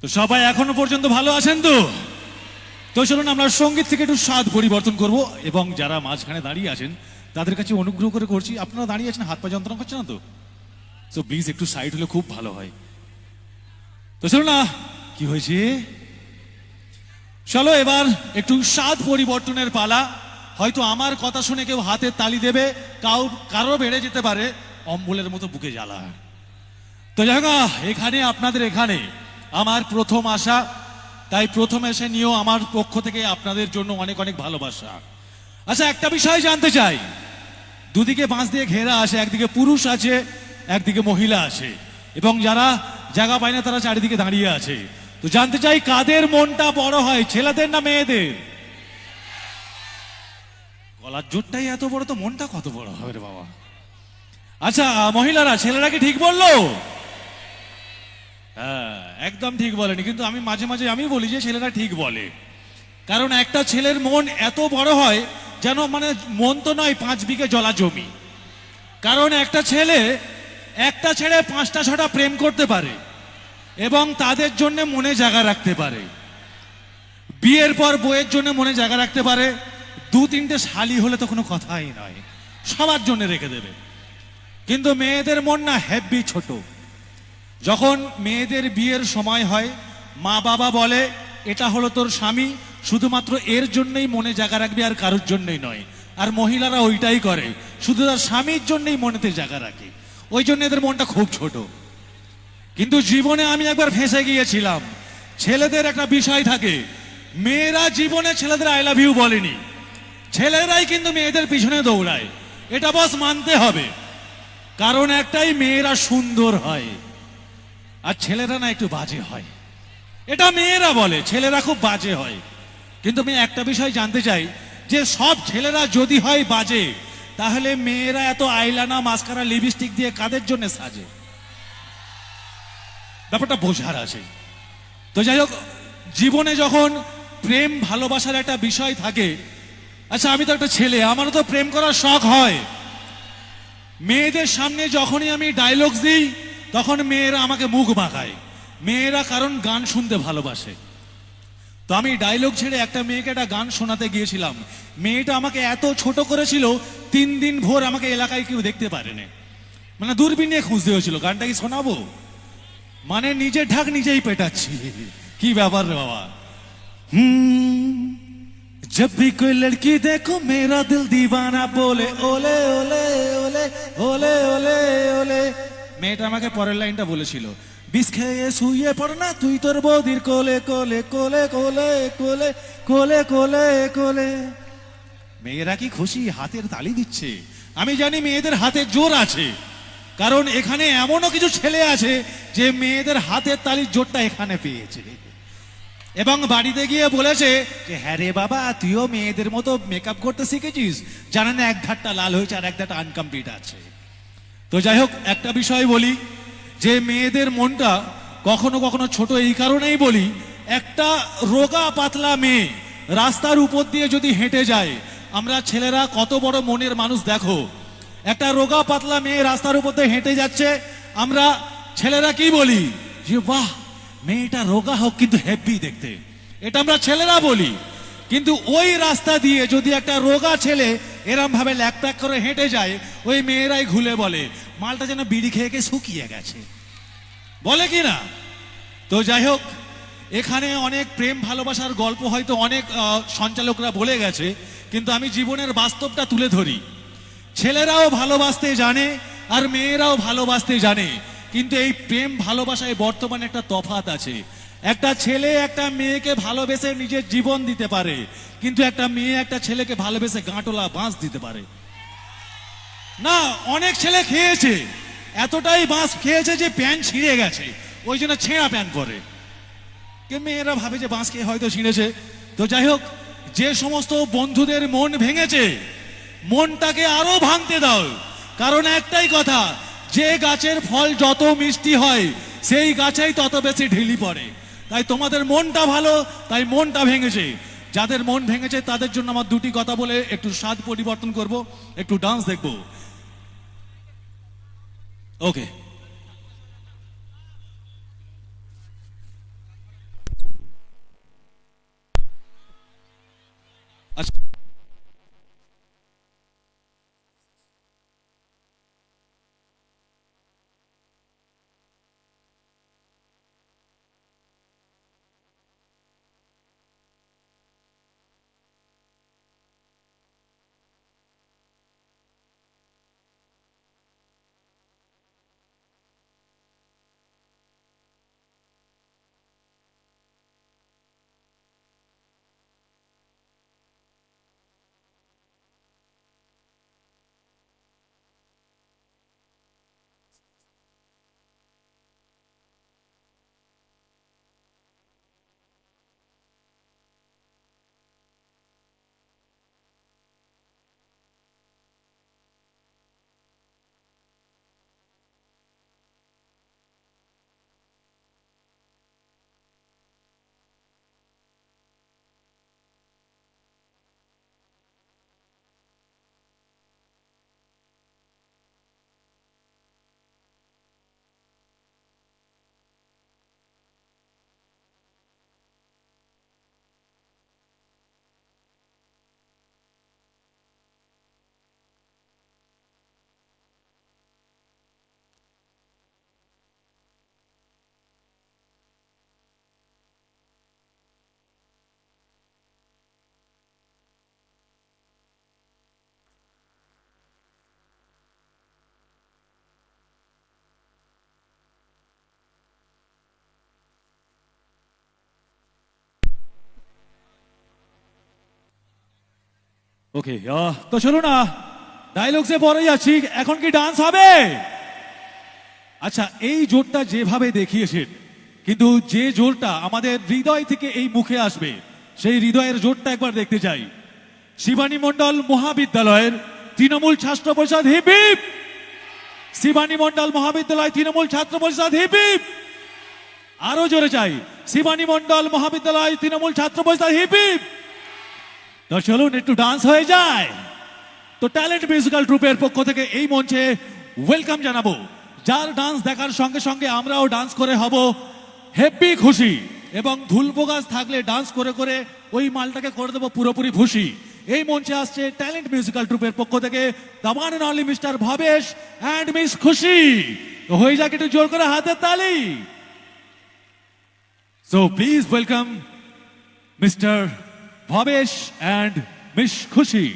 তো সবাই এখনো পর্যন্ত ভালো আছেন তো? তো চলুন আমরা সঙ্গীত থেকে একটু স্বাদ পরিবর্তন করব এবং যারা মাঝখানে দাঁড়িয়ে আছেন তাদের কাছে অনুগ্রহ করে করছি, আপনারা দাঁড়িয়ে আছেন, হাত পা যন্ত্রণা করছে না তো? তো প্লিজ একটু সাইড হলে খুব ভালো হয়। তো চলো না, কি হয়েছে, চলো এবার একটু স্বাদ পরিবর্তনের পালা। হয়তো আমার কথা শুনে কেউ হাতের তালি দেবে, কারো বেড়ে যেতে পারে অম্বলের মতো বুকে জ্বালা। তো যাই হোক, এখানে আপনাদের এখানে আমার প্রথম আসা, তাই প্রথম এসে নিয়েও আমার পক্ষ থেকে আপনাদের জন্য অনেক অনেক ভালোবাসা। আচ্ছা, একটা বিষয় জানতে চাই, দুদিকে বাঁশ দিয়ে ঘেরা আছে, একদিকে পুরুষ আছে, একদিকে মহিলা আছে, এবং যারা জায়গা পায় না তারা চারিদিকে দাঁড়িয়ে আছে। তো জানতে চাই কাদের মনটা বড় হয়, ছেলেদের না মেয়েদের? গলার জোরটাই এত বড়, তো মনটা কত বড় হবে রে বাবা। আচ্ছা মহিলারা, ছেলেরা কি ঠিক বললো? হ্যাঁ, একদম ঠিক বলেনি, কিন্তু আমি মাঝে মাঝে আমি বলি যে ছেলেরা ঠিক বলে। কারণ একটা ছেলের মন এত বড় হয় যেন মানে মন তো নয়, 5 বিঘে জলা জমি। কারণ একটা ছেলে পাঁচটা ছটা প্রেম করতে পারে এবং তাদের জন্য মনে জায়গা রাখতে পারে। বিয়ের পর বইয়ের জন্য মনে জায়গা রাখতে পারে। 2-3টে শালি হলে তো কোনো কথাই নয়, সবার জন্য রেখে দেবে। কিন্তু মেয়েদের মন না হেব্বি ছোট। যখন মেয়েদের বিয়ের সময় হয়, মা বাবা বলে এটা হলো তোর স্বামী, শুধুমাত্র এর জন্যই মনে জায়গা রাখবি, আর কারোর জন্যই নয়। আর মহিলারা ওইটাই করে, শুধু তার স্বামীর জন্যই মনেতে জায়গা রাখে, ওই জন্য এদের মনটা খুব ছোট। কিন্তু জীবনে আমি একবার ফেঁসে গিয়েছিলাম। ছেলেদের একটা বিষয় থাকে, মেয়েরা জীবনে ছেলেদের আই লাভ ইউ বলেনি, ছেলেরাই কিন্তু মেয়েদের পিছনে দৌড়ায়। এটা বস মানতে হবে, কারণ একটাই, মেয়েরা সুন্দর হয় আর ছেলেরা না একটু বাজে হয়। এটা মেয়েরা বলে, ছেলেরা খুব বাজে হয়। কিন্তু আমি একটা বিষয় জানতে চাই, যে সব ছেলেরা যদি হয় বাজে, তাহলে মেয়েরা এত আইলানা মাস্কারা লিপস্টিক দিয়ে কাদের জন্য সাজে? ব্যাপারটা বোঝার আছে। তো যাই হোক, জীবনে যখন প্রেম ভালোবাসার একটা বিষয় থাকে, আচ্ছা আমি তো একটা ছেলে, আমারও তো প্রেম করার শখ হয়। মেয়েদের সামনে যখনই আমি ডায়লগ দিই, তখন মেয়েরা আমাকে মুখ বাঁকায়। মেয়েরা কারণ গান শুনতে ভালোবাসে। তো আমি ডায়লগ ছেড়ে একটা মেয়েকে একটা গান শোনাতে গিয়েছিলাম। মেয়েটা আমাকে এত ছোট করেছিল, 3 দিন ভোর আমাকে এলাকায় কেউ দেখতে পারেনি, মানে দূরবীন নিয়ে খুঁজতে হয়েছিল গানটা কি শোনাবো, মানে নিজের ঢাক নিজেই পেটাচ্ছি। কি ব্যাপার রে বাবা। जब भी कोई लड़की देखो मेरा दिल दीवाना बोले ओले ओले ओले ओले ओले ओले। মেয়েটা আমাকে পরের লাইনটা বলেছিল, বিষ খেয়ে শুয়ে পড় না তুই তোর বৌদির কোলে কোলে কোলে কোলে কোলে কোলে কোলে কোলে। মেয়েরা কি খুশি, হাতের তালি দিচ্ছে। আমি জানি মেয়েদের হাতে জোর আছে, কারণ এখানে এমনও কিছু ছেলে আছে যে মেয়েদের হাতের তালির জোরটা এখানে পেয়েছে এবং বাড়িতে গিয়ে বলেছে যে হ্যাঁ রে বাবা, তুইও মেয়েদের মতো মেকআপ করতে শিখেছিস, জানেন এক ধারটা লাল হয়েছে আর এক ধারটা আনকমপ্লিট আছে। তো যাই হোক, একটা বিষয় বলি, যে মেয়েদের মনটা কখনো কখনো ছোট এই কারণেই বলি, একটা রোগা পাতলা মেয়ে রাস্তার উপর দিয়ে যদি হেঁটে যায়, আমরা ছেলেরা কত বড় মনের মানুষ দেখো, একটা রোগা পাতলা মেয়ে রাস্তার উপর দিয়ে হেঁটে যাচ্ছে, আমরা ছেলেরা কি বলি, যে বাহ মেয়েটা রোগা হোক কিন্তু হেভি দেখতে, এটা আমরা ছেলেরা বলি। কিন্তু ওই রাস্তা দিয়ে যদি একটা রোগা ছেলে এরম ভাবে ল্যাকপ্যাক করে হেঁটে যায়, ওই মেয়েরাই ঘুলে বলে মালটা যেন বিড়ি খেয়ে খেয়ে শুকিয়ে গেছে, বলে কি না? তো যাই হোক, এখানে অনেক প্রেম ভালোবাসার গল্প হয়তো অনেক সঞ্চালকরা বলে গেছে, কিন্তু আমি জীবনের বাস্তবটা তুলে ধরি। ছেলেরাও ভালোবাসতে জানে আর মেয়েরাও ভালোবাসতে জানে, কিন্তু এই প্রেম ভালোবাসায় বর্তমানে একটা তফাৎ আছে। একটা ছেলে একটা মেয়েকে ভালোবেসে নিজের জীবন দিতে পারে, কিন্তু একটা মেয়ে একটা ছেলেকে ভালোবেসে গাঁটলা বাঁশ দিতে পারে না। অনেক ছেলে খেয়েছে, এতটাই বাঁশ খেয়েছে যে প্যান্ট ছিঁড়ে গেছে, ওই জন্য ছেঁড়া প্যান্ট পরে। মেয়েরা ভাবে যে বাঁশ খেয়ে হয়তো ছিঁড়েছে। তো যাই হোক, যে সমস্ত বন্ধুদের মন ভেঙেছে, মনটাকে আরো ভাঙতে দাও, কারণ একটাই কথা, যে গাছের ফল যত মিষ্টি হয় সেই গাছেই তত বেশি ঢিলি পড়ে। তাই তোমাদের মনটা ভালো, তাই মনটা ভেঙেছে। যাদের মন ভেঙেছে তাদের জন্য আমার 2টি কথা বলে একটু স্বাদ পরিবর্তন করব, একটু ডান্স দেখব। ওকে। ওকে তো চলো না, ডায়লগসে পরে যাচ্ছি। এখন কি ডান্স হবে? আচ্ছা, এই জোরটা যেভাবে দেখিয়েছেন, কিন্তু যে জোরটা আমাদের হৃদয় থেকে এই মুখে আসবে, সেই হৃদয়ের জোরটা একবার দেখতে চাই। শিবানী মণ্ডল মহাবিদ্যালয়ের তৃণমূল ছাত্র পরিষদ হিপ হিপ। শিবানী মণ্ডল মহাবিদ্যালয় তৃণমূল ছাত্র পরিষদ হিপ হিপ। আরো জোরে চাই, শিবানী মণ্ডল মহাবিদ্যালয় তৃণমূল ছাত্র পরিষদ হিপ হিপ। তো চলুন একটু ডান্স হয়ে যায়। তো ট্যালেন্ট মিউজিক্যাল ট্রুপের পক্ষ থেকে এই মঞ্চে ওয়েলকাম জানাবো, যার ডান্স দেখার সঙ্গে সঙ্গে আমরাও ডান্স করে হব হেব্বি খুশি, এবং ধুলবোগাস থাকলে ডান্স করে করে ওই মালটাকে করে দেবো পুরোপুরি খুশি। এই মঞ্চে আসছে ট্যালেন্ট মিউজিক্যাল ট্রুপের পক্ষ থেকে the one and only mister Bhabesh and miss Khushi. তো হয়ে যাক একটু জোর করে হাতের তালি। So please welcome mister Bhabesh and miss Khushi.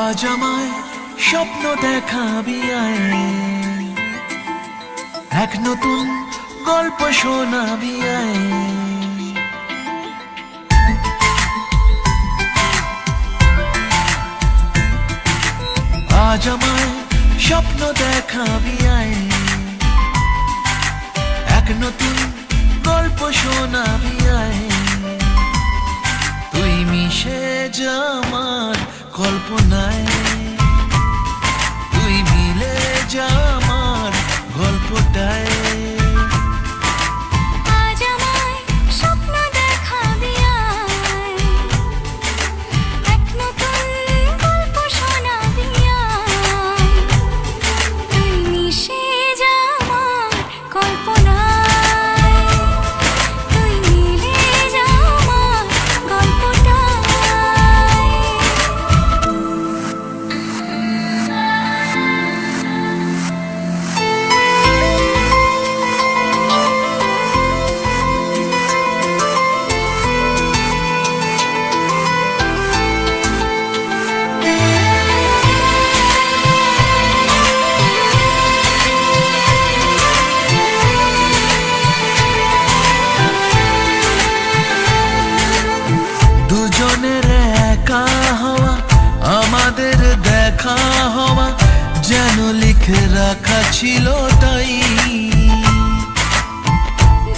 আজ আমায় স্বপ্ন দেখাবি আয়, এক নতুন গল্প শোনাবি আয়। আজ আমায় স্বপ্ন দেখাবি আয়, এক নতুন গল্প শোনাবি আয়। তুই মিশে যা আমার কল্পনায়, তুই মিলে যা আমার গল্পটায়। আজ আমায় স্বপ্ন দেখাবি আয়, এক নতুন গল্প শোনাবি আয়। তুই মিশে যা আমার কল্পনায়, তুই মিলে যা আমার গল্পটায়। দুজনের একা হওয়া, আমাদের দেখা হওয়া যেন লিখে রাখা ছিল তাই।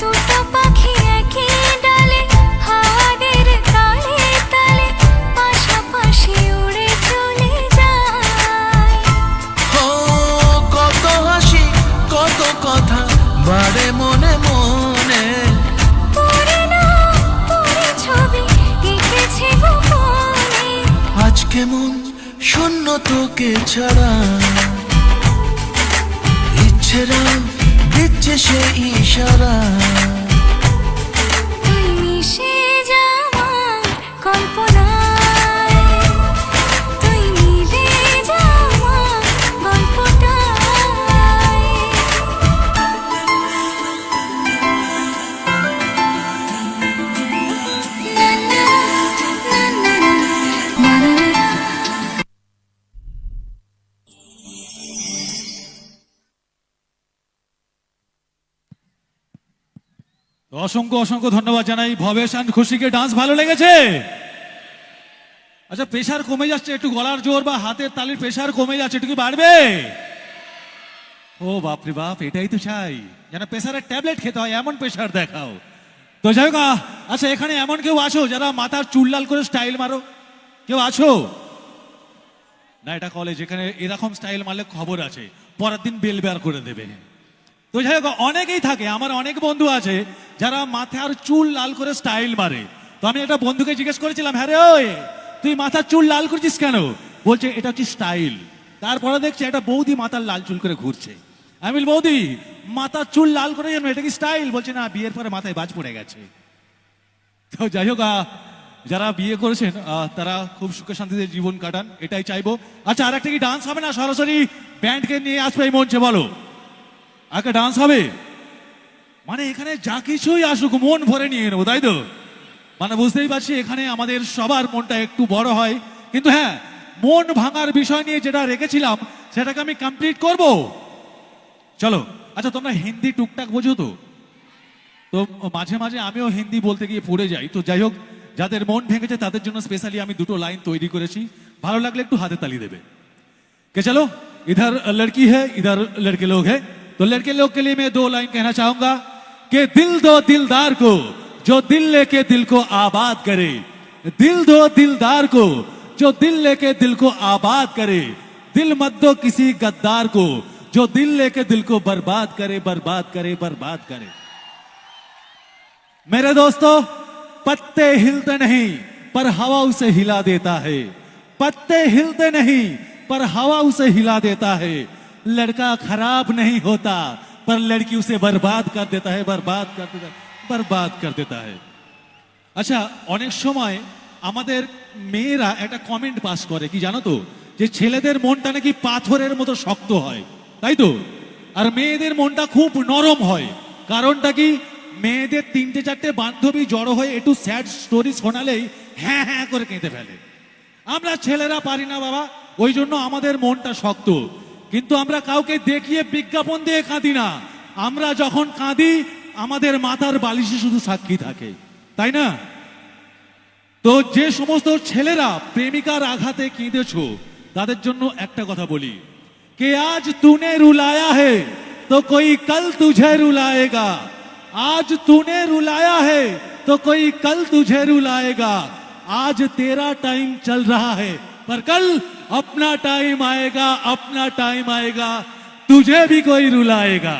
দুটো পাখি একই ডালে, হাওয়াদের তালে তালে পাশাপাশি উড়ে চলে যায়। ও কত হাসি, কত কথা বাড়ে মনে মনে। তোরে না তোরে ছবি এঁকেছে গোপনে। আজ কেমন শূন্য তোকে ছাড়া, ইচ্ছেরা দিচ্ছে সে ইশারা। তুই মিশে যা আমার কল্পনায়, তুই মিলে যা আমার গল্পটায়। না না না না না না না। তো অসংখ্য অসংখ্য ধন্যবাদ জানাই ভবেশ অ্যান্ড খুশিকে। ডান্স ভালো লেগেছে? আচ্ছা, প্রেশার কমে যাচ্ছে, একটু গলার জোর বা হাতের তালির প্রেশার কমে যাচ্ছে, একটু কি বাড়বে? ও বাপরে বাপ, এটাই তো চাই, যেন প্রেশারের ট্যাবলেট খেতে হয় এমন প্রেশার দেখাও। তো যাই হোক, আচ্ছা এখানে এমন কেউ আছো যারা মাথার চুল লাল করে স্টাইল মারো? কেউ আছো? না, এটা কলেজ, এখানে এরকম স্টাইল মারলে খবর আছে, পরের দিন বেল বের করে দেবে। তো যাই হোক, অনেকেই থাকে, আমার অনেক বন্ধু আছে যারা মাথার চুল লাল করে স্টাইল মারে। তো আমি একটা বন্ধুকে জিজ্ঞেস করেছিলাম, হ্যাঁ রে ওই তুই মাথার চুল লাল করছিস কেন? বলছে এটা হচ্ছে স্টাইল। তারপরে দেখছি একটা বৌদি মাথার লাল চুল করে ঘুরছে। আমি বলি বৌদি মাথা চুল লাল করে যেন এটা কি স্টাইল? বলছে না, বিয়ের পরে মাথায় বাজ পড়ে গেছে। তো যাই হোক, যারা বিয়ে করেছেন তারা খুব সুখে শান্তিতে জীবন কাটান, এটাই চাইবো। আচ্ছা, আর একটা কি ডান্স হবে না? সরাসরি ব্যান্ডকে নিয়ে আসবে এই মঞ্চে, বলো একটা ডান্স হবে? মানে এখানে যা কিছুই আসুক মন ভরে নিয়ে নেবো, তাই তো? মানে বুঝতেই পারছি এখানে আমাদের সবার মনটা একটু বড় হয়, কিন্তু হ্যাঁ, মন ভাঙার বিষয় নিয়ে যেটা রেখেছিলাম সেটাকে আমি কমপ্লিট করব। চলো। আচ্ছা, তোমরা হিন্দি টুকটাক বোঝো তো? তো মাঝে মাঝে আমিও হিন্দি বলতে গিয়ে পড়ে যাই। তো যাই হোক, যাদের মন ভেঙেছে তাদের জন্য স্পেশালি আমি দুটো লাইন তৈরি করেছি, ভালো লাগলে একটু হাতে তালি দেবে। के चलो, इधर लड़की है, इधर लड़के लोग हैं, तो लड़के लोग के लिए मैं दो लाइन कहना चाहूंगा कि दिल दो दिलदार को जो दिल लेके दिल को आबाद करे, दिल दो दिलदार को जो दिल लेके दिल को आबाद करे, दिल मत दो किसी गद्दार को जो दिल लेके दिल को बर्बाद करे, बर्बाद करे, बर्बाद करे। मेरे दोस्तों, पत्ते हिलते नहीं पर हवा उसे हिला देता है, पत्ते हिलते नहीं पर हवा उसे हिला देता है, लड़का खराब नहीं होता पर लड़की उसे बर्बाद कर देता है, बर्बाद कर देता है, बर्बाद कर देता है। আচ্ছা, অনেক সময় আমাদের মেয়েরা একটা কমেন্ট পাস করে কি জানো তো, যে ছেলেদের মনটা নাকি পাথরের মতো শক্ত হয়, তাই তো? আর মেয়েদের মনটা খুব নরম হয়। কারণটা কি? মেয়েদের 3-4টে বান্ধবী জড়ো হয়ে একটু স্যাড স্টোরি শোনালেই হ্যাঁ হ্যাঁ করে কেঁদে ফেলে। আমরা ছেলেরা পারি না বাবা, ওই জন্য আমাদের মনটা শক্ত। কিন্তু আমরা কাউকে দেখিয়ে বিজ্ঞাপন দিয়ে কাঁদি না, আমরা যখন কাঁদি আমাদের মাথার বালিশে শুধু সাক্ষী থাকে, তাই না? তো যে সমস্ত ছেলেরা প্রেমিকার আঘাতে কেঁদেছো তাদের জন্য একটা কথা বলি, কে আজ তুনে রুলায়া হে তো কোই কাল তুঝে রুলায়েগা, आज तूने रुलाया है तो कोई कल तुझे रुलाएगा, आज तेरा टाइम चल रहा है पर कल अपना टाइम आएगा, अपना टाइम आएगा, तुझे भी कोई रुलाएगा।